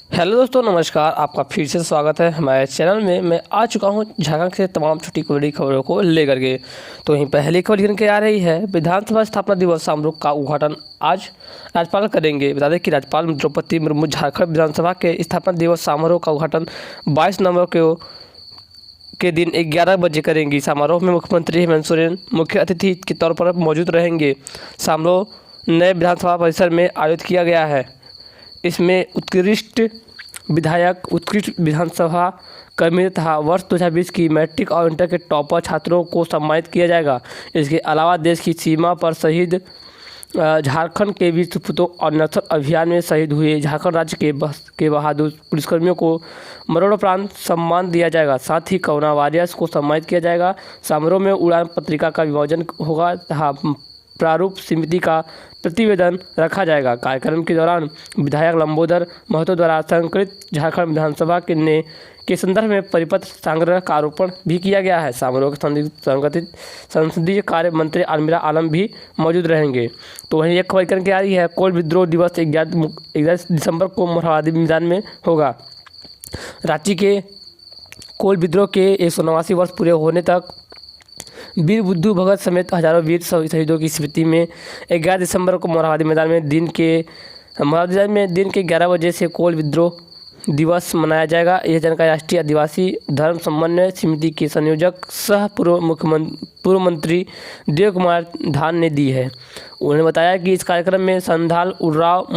Hello दोस्तों, नमस्कार। आपका फिर से स्वागत है हमारे चैनल में। मैं आ चुका हूं झारखंड से तमाम छोटी बड़ी खबरों को लेकर के। तो वहीं पहली खबर लिखकर के आ रही है, विधानसभा स्थापना दिवस समारोह का उद्घाटन आज राज्यपाल करेंगे। बता दें कि राज्यपाल द्रौपदी मुर्मू झारखंड विधानसभा के स्थापना दिवस समारोह का उद्घाटन 22 नवंबर के दिन 11 बजे करेंगी। समारोह में मुख्यमंत्री हेमंत सोरेन मुख्य अतिथि के तौर पर मौजूद रहेंगे। समारोह नए विधानसभा परिसर में आयोजित किया गया है। इसमें उत्कृष्ट विधायक, उत्कृष्ट विधानसभा कर्मी तथा वर्ष 2020 की मैट्रिक और इंटर के टॉपर छात्रों को सम्मानित किया जाएगा। इसके अलावा देश की सीमा पर शहीद झारखंड के वीर सपूतों और नक्सल अभियान में शहीद हुए झारखंड राज्य के बहादुर पुलिसकर्मियों को मरणोपरांत सम्मान दिया जाएगा। साथ ही कोरोना वॉरियर्स को सम्मानित किया जाएगा। समारोह में उड़ान पत्रिका का विमोचन होगा तथा प्रारूप समिति का प्रतिवेदन रखा जाएगा। कार्यक्रम के दौरान विधायक लंबोदर महतो द्वारा संकलित झारखंड विधानसभा के संदर्भ में परिपत्र संग्रह का आरोपण भी किया गया है। समारोह के संगठित संसदीय कार्य मंत्री अलमीरा आलम भी मौजूद रहेंगे। तो वहीं एक खबर करके आ रही है, कोल विद्रोह दिवस 11 दिसंबर को मोरहाबादी मैदान में होगा। रांची के कोल विद्रोह के 189 वर्ष पूरे होने तक वीर बुद्धू भगत समेत हजारों वीर शहीदों की स्मृति में 11 दिसंबर को मोरहाबादी मैदान में दिन के 11 बजे से कोल विद्रोह दिवस मनाया जाएगा। यह जानकारी राष्ट्रीय आदिवासी धर्म समन्वय समिति के संयोजक सह पूर्व मंत्री देव कुमार धान ने दी है। उन्होंने बताया कि इस कार्यक्रम में संथाल, उरांव,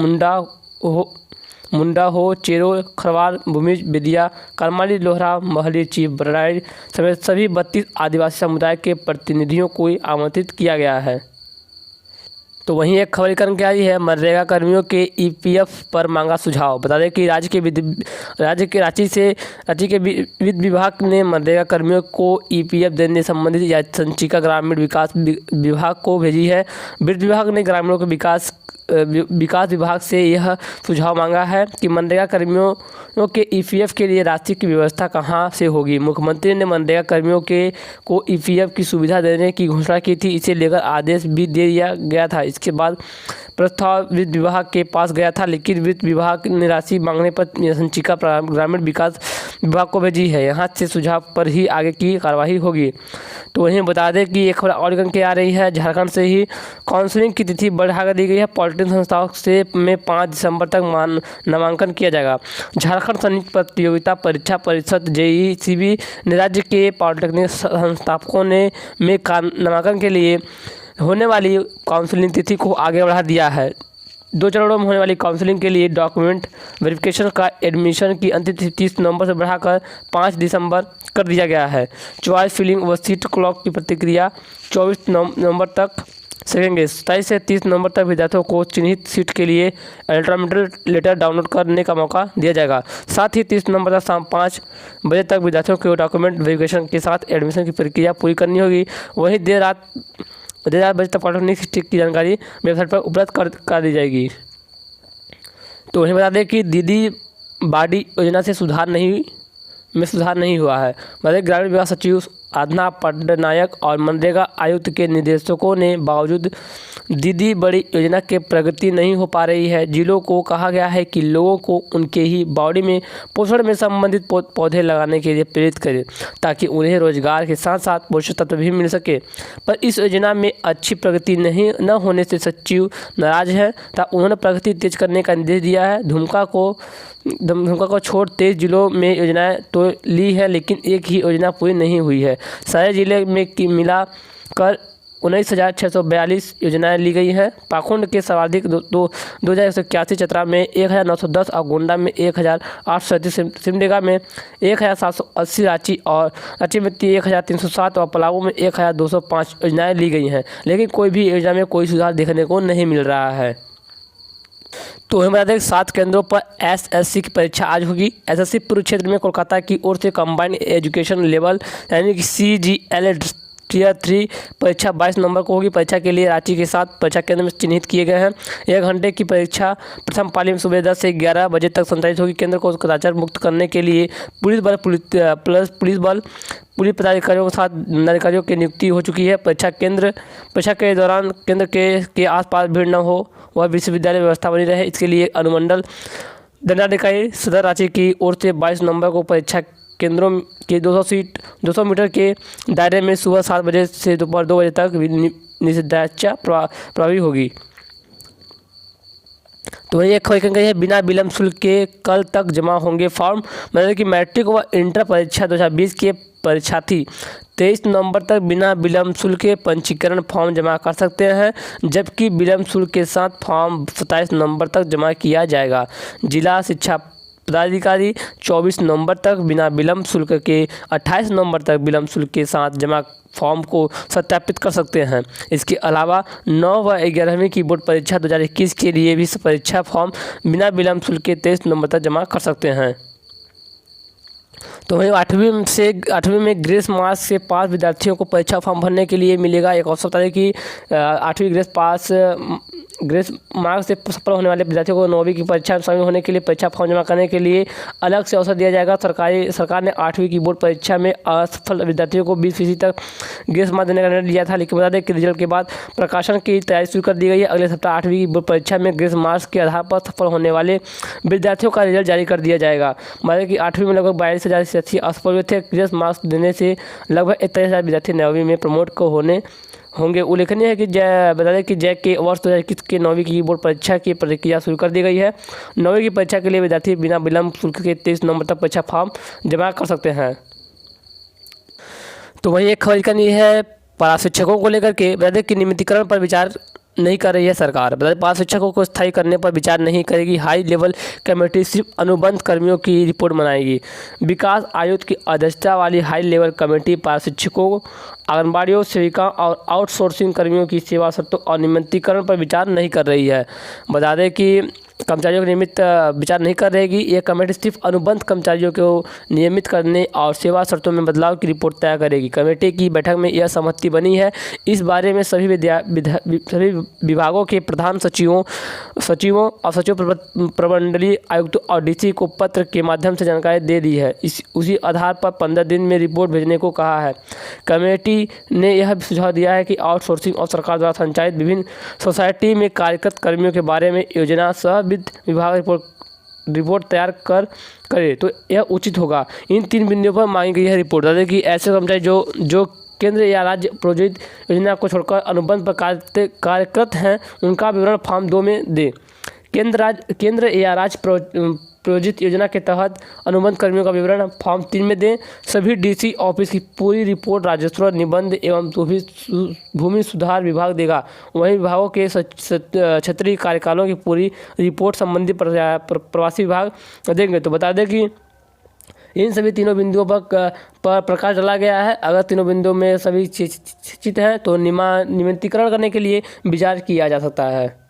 मुंडा हो, चेरो, खरवार, भूमिज, बेदिया, करमाली, लोहरा, महली, चीफ, बराड़ी समेत सभी 32 आदिवासी समुदाय के प्रतिनिधियों को आमंत्रित किया गया है। तो वहीं एक खबर करके आई है, मनरेगा कर्मियों के ईपीएफ पर मांगा सुझाव। बता दें कि रांची के वित्त विभाग ने मनरेगा कर्मियों को ईपीएफ देने संबंधित याचिका ग्रामीण विकास विभाग को भेजी है। वित्त विभाग ने ग्रामीणों के विकास विभाग से यह सुझाव मांगा है कि मनरेगा कर्मियों के ईपीएफ के लिए राशि की व्यवस्था कहां से होगी। मुख्यमंत्री ने मनरेगा कर्मियों को ईपीएफ की सुविधा देने की घोषणा की थी। इसे लेकर आदेश भी दे दिया गया था। इसके बाद प्रस्ताव वित्त विभाग के पास गया था, लेकिन वित्त विभाग ने राशि मांगने पर संचिका ग्रामीण विकास विभाग को भेजी है। यहाँ से सुझाव पर ही आगे की कार्रवाई होगी। तो वहीं बता दें कि एक खबर और करके आ रही है, झारखंड से ही काउंसलिंग की तिथि बढ़ा दी गई है। पॉलिटेक्निक संस्थाओं से में 5 दिसंबर तक नामांकन किया जाएगा। झारखंड संयुक्त प्रतियोगिता परीक्षा परिषद जेईसीबी ने राज्य के पॉलिटेक्निक संस्थापकों में नामांकन के लिए होने वाली काउंसलिंग तिथि को आगे बढ़ा दिया है। 2 चरणों में होने वाली काउंसलिंग के लिए डॉक्यूमेंट वेरिफिकेशन का एडमिशन की अंतिम तिथि 30 नवंबर से बढ़ाकर 5 दिसंबर कर दिया गया है। चॉइस फिलिंग व सीट क्लॉक की प्रतिक्रिया 24 नवंबर तक सकेंगे। 27 से 30 नवंबर तक विद्यार्थियों को चिन्हित सीट के लिए एडमिट लेटर डाउनलोड करने का मौका दिया जाएगा। साथ ही 30 नवंबर तक शाम 5 बजे तक विद्यार्थियों को डॉक्यूमेंट वेरिफिकेशन के साथ एडमिशन की प्रक्रिया पूरी करनी होगी। वहीं देर रात बजे तक पॉलिटेक्निक स्टिक की जानकारी वेबसाइट पर उपलब्ध कर दी जाएगी। तो वहीं बता दें कि दीदी बाड़ी योजना से सुधार नहीं हुआ है। मध्य ग्रामीण विकास सचिव आराधना पटनायक और मनरेगा आयुक्त के निर्देशकों ने बावजूद दीदी बड़ी योजना के प्रगति नहीं हो पा रही है। जिलों को कहा गया है कि लोगों को उनके ही बाड़ी में पोषण में संबंधित पौधे लगाने के लिए प्रेरित करें, ताकि उन्हें रोजगार के साथ साथ पोषक तत्व भी मिल सके। पर इस योजना में अच्छी प्रगति न होने से सचिव नाराज है तथा उन्होंने प्रगति तेज करने का निर्देश दिया है। दुमका को छोड़ 23 जिलों में योजनाएं तो ली है, लेकिन एक ही योजना पूरी नहीं हुई है। सारे जिले में मिला कर 19,642 योजनाएं ली गई हैं। पाखंड के सर्वाधिक 2,181, चतरा में 1,910 और गोंडा में 1,837, सिमडेगा में 1,780, रांची में 1,307 और पलामू में 1,205 योजनाएं ली गई हैं, लेकिन कोई भी योजना में कोई सुधार देखने को नहीं मिल रहा है। तो हमें बता दें 7 केंद्रों पर एसएससी की परीक्षा आज होगी। एसएससी पूर्व क्षेत्र में कोलकाता की ओर से कंबाइंड एजुकेशन लेवल यानी कि CGL टियर 3 परीक्षा 22 नवंबर को होगी। परीक्षा के लिए रांची के 7 परीक्षा केंद्र में चिन्हित किए गए हैं। 1 घंटे की परीक्षा प्रथम पाली में सुबह 10 से 11 बजे तक संचालित होगी। केंद्र को कदाचार मुक्त करने के लिए पुलिस पदाधिकारियों के साथ अधिकारियों की नियुक्ति हो चुकी है। परीक्षा के दौरान केंद्र के आसपास भीड़ न हो वह विश्वविद्यालय व्यवस्था बनी रहे, इसके लिए अनुमंडल दंडाधिकारी सदर रांची की ओर से 22 नवंबर को परीक्षा केंद्रों के 200 मीटर के दायरे में सुबह 7 बजे से दोपहर 2 बजे तक निषेधाज्ञा प्रभावी होगी। तो वही एक खबर कही है, बिना विलंब शुल्क के कल तक जमा होंगे फॉर्म। मतलब कि मैट्रिक व इंटर परीक्षा 2020 के परीक्षार्थी 23 नवंबर तक बिना विलंब शुल्क के पंजीकरण फॉर्म जमा कर सकते हैं, जबकि विलंब शुल्क के साथ फॉर्म 27 नवंबर तक जमा किया जाएगा। जिला शिक्षा पदाधिकारी 24 नवंबर तक बिना विलंब शुल्क के 28 नवंबर तक विलंब शुल्क के साथ जमा फॉर्म को सत्यापित कर सकते हैं। इसके अलावा 9 व 11वीं की बोर्ड परीक्षा 2021 के लिए भी परीक्षा फॉर्म बिना विलंब शुल्क के 23 नवंबर तक जमा कर सकते हैं। तो वहीं 8वीं में ग्रेस मार्क्स से पास विद्यार्थियों को परीक्षा फॉर्म भरने के लिए मिलेगा एक अवसर। बता दें कि 8वीं ग्रेस मार्क्स से सफल होने वाले विद्यार्थियों को 9वीं की परीक्षा में शामिल होने के लिए परीक्षा फॉर्म जमा करने के लिए अलग से अवसर दिया जाएगा। सरकार ने 8वीं की बोर्ड परीक्षा में असफल विद्यार्थियों को 20% तक ग्रेस मार्क्स देने का निर्णय लिया था, लेकिन बता दें कि रिजल्ट के बाद प्रकाशन की तैयारी शुरू कर दी गई है। अगले सप्ताह 8वीं की बोर्ड परीक्षा में ग्रेस मार्क्स के आधार पर सफल होने वाले विद्यार्थियों का रिजल्ट जारी कर दिया जाएगा। मतलब कि 8वीं में लगभग 42,000 विद्यार्थी असफल हुए थे। ग्रेस मार्क्स देने से लगभग 41,000 विद्यार्थी 9वीं में प्रमोट होंगे। उल्लेखनीय है कि बता दें कि जैक के वर्ष 2021 के 9वीं की बोर्ड परीक्षा की प्रक्रिया शुरू कर दी गई है। 9वीं की परीक्षा के लिए विद्यार्थी बिना विलंब शुल्क के 23 नवंबर तक परीक्षा फॉर्म जमा कर सकते हैं। तो वहीं एक खबर करनी है पारा शिक्षकों को लेकर के। बता दें कि नियमितीकरण पर विचार नहीं कर रही है सरकार। बता दें पारा शिक्षकों को स्थायी करने पर विचार नहीं करेगी। हाई लेवल कमेटी सिर्फ अनुबंध कर्मियों की रिपोर्ट बनाएगी। विकास आयुक्त की अध्यक्षता वाली हाई लेवल कमेटी पारा शिक्षकों, आंगनबाड़ियों, सेविका और आउटसोर्सिंग कर्मियों की सेवा शर्तों और नियमितीकरण पर विचार नहीं कर रही है। बता दें कि कर्मचारियों को नियमित विचार नहीं कर रहेगी। यह कमेटी सिर्फ अनुबंध कर्मचारियों को नियमित करने और सेवा शर्तों में बदलाव की रिपोर्ट तैयार करेगी। कमेटी की बैठक में यह सहमति बनी है। इस बारे में सभी विभागों के प्रधान सचिवों और सचिव प्रमंडलीय आयुक्तों और डीसी को पत्र के माध्यम से जानकारी दे दी है। उसी आधार पर 15 दिन में रिपोर्ट भेजने को कहा है। कमेटी ने यह सुझाव दिया है कि आउटसोर्सिंग और सरकार द्वारा संचालित विभिन्न सोसाइटी में कार्यरत कर्मियों के बारे में योजना सह विभाग रिपोर्ट तैयार करे तो यह उचित होगा। इन 3 बिंदुओं पर मांगी गई है रिपोर्ट। बता दें कि ऐसे कर्मचारी जो केंद्र या राज्य प्रायोजित योजना को छोड़कर अनुबंध पर कार्यरत हैं, उनका विवरण फॉर्म 2 में दें। केंद्र या राज्य प्रायोजित योजना के तहत अनुबंध कर्मियों का विवरण फॉर्म 3 में दें। सभी डीसी ऑफिस की पूरी रिपोर्ट राजस्व, निबंध एवं भूमि सुधार विभाग देगा। वहीं विभागों के क्षेत्रीय कार्यकालों की पूरी रिपोर्ट संबंधित प्रवासी विभाग देंगे। तो बता दें कि इन सभी तीनों बिंदुओं पर प्रकाश डाला गया है। अगर तीनों बिंदुओं में सभी चित हैं तो नियमितीकरण करने के लिए विचार किया जा सकता है।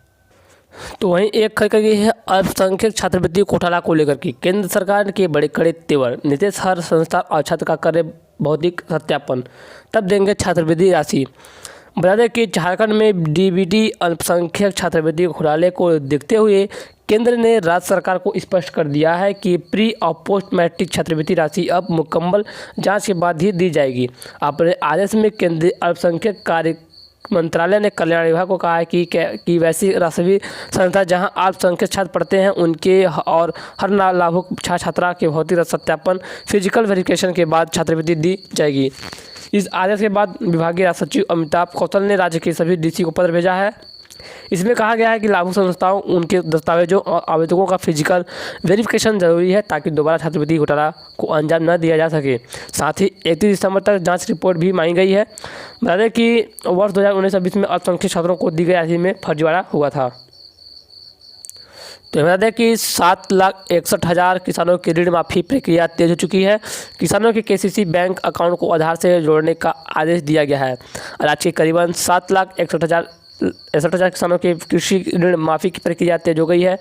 तो वहीं एक खबर गई है अल्पसंख्यक छात्रवृत्ति घोटाला को लेकर की। केंद्र सरकार के बड़े कड़े तेवर। नीतीश हर संस्था और छात्र का करे भौतिक सत्यापन, तब देंगे छात्रवृत्ति राशि। बता दें कि झारखंड में डीबीटी अल्पसंख्यक छात्रवृत्ति घोटाले को देखते हुए केंद्र ने राज्य सरकार को स्पष्ट कर दिया है कि प्री और पोस्ट मैट्रिक छात्रवृत्ति राशि अब मुकम्मल जांच के बाद ही दी जाएगी। अपने आदेश में केंद्रीय अल्पसंख्यक कार्य मंत्रालय ने कल्याण विभाग को कहा है कि वैसी राष्ट्रीय संस्था जहां अल्पसंख्यक छात्र पढ़ते हैं उनके और हर लाभुक छात्रा के भौतिक सत्यापन फिजिकल वेरिफिकेशन के बाद छात्रवृत्ति दी जाएगी। इस आदेश के बाद विभागीय सचिव अमिताभ कौशल ने राज्य के सभी डीसी को पत्र भेजा है। इसमें कहा गया है कि लाभुक संस्थाओं उनके दस्तावेजों और आवेदकों का फिजिकल वेरिफिकेशन जरूरी है ताकि दोबारा छात्रवृत्ति घोटाला को अंजाम न दिया जा सके। साथ ही 31 दिसंबर तक जांच रिपोर्ट भी मांगी गई है। बता दें कि वर्ष 2019-20 में अल्पसंख्यक छात्रों को दी गई राशि में फर्जीवाड़ा हुआ था। तो बता दें कि 7,61,000 किसानों की ऋण माफ़ी प्रक्रिया तेज हो चुकी है। किसानों के केसीसी बैंक अकाउंट को आधार से जोड़ने का आदेश दिया गया है। राज्य के करीबन 7,61,000 किसानों के कृषि ऋण माफ़ी की प्रक्रिया तेज हो गई है।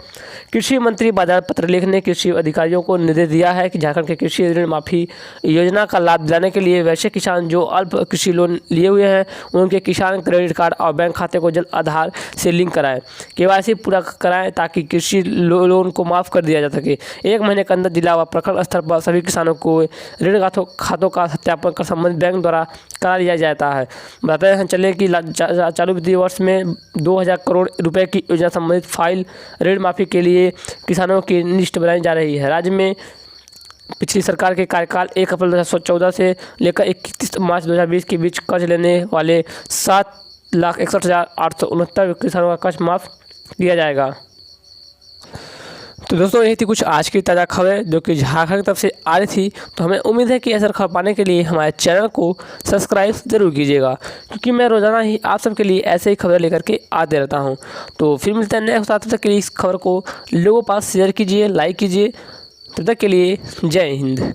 कृषि मंत्री बादल पत्रलेख ने कृषि अधिकारियों को निर्देश दिया है कि झारखंड के कृषि ऋण माफ़ी योजना का लाभ दिलाने के लिए वैसे किसान जो अल्प कृषि लोन लिए हुए हैं उनके किसान क्रेडिट कार्ड और बैंक खाते को जल्द आधार से लिंक कराएं, केवाईसी पूरा कराएं ताकि कृषि लोन को माफ़ कर दिया जा सके। 1 महीने के अंदर जिला व प्रखंड स्तर पर सभी किसानों को ऋण खातों का सत्यापन कर संबंधित बैंक द्वारा करा लिया जाता है। बताते हैं चले कि चालू वित्तीय वर्ष में 2000 करोड़ रुपए की योजना संबंधित फाइल ऋण माफी के लिए किसानों की लिस्ट बनाई जा रही है। राज्य में पिछली सरकार के कार्यकाल 1 अप्रैल 2014 से लेकर 31 मार्च 2020 के बीच कर्ज लेने वाले 7,61,869 किसानों का कर्ज माफ़ किया जाएगा। तो दोस्तों यही थी कुछ आज की ताज़ा खबरें जो कि झारखंड की तरफ से आ रही थी। तो हमें उम्मीद है कि ऐसा खबर पाने के लिए हमारे चैनल को सब्सक्राइब ज़रूर कीजिएगा, क्योंकि मैं रोज़ाना ही आप सबके लिए ऐसे ही खबरें लेकर के आते रहता हूं। तो फिर मिलते हैं नए साथ के लिए इस खबर को लोगों के पास शेयर कीजिए, लाइक कीजिए। तब तक के लिए जय हिंद।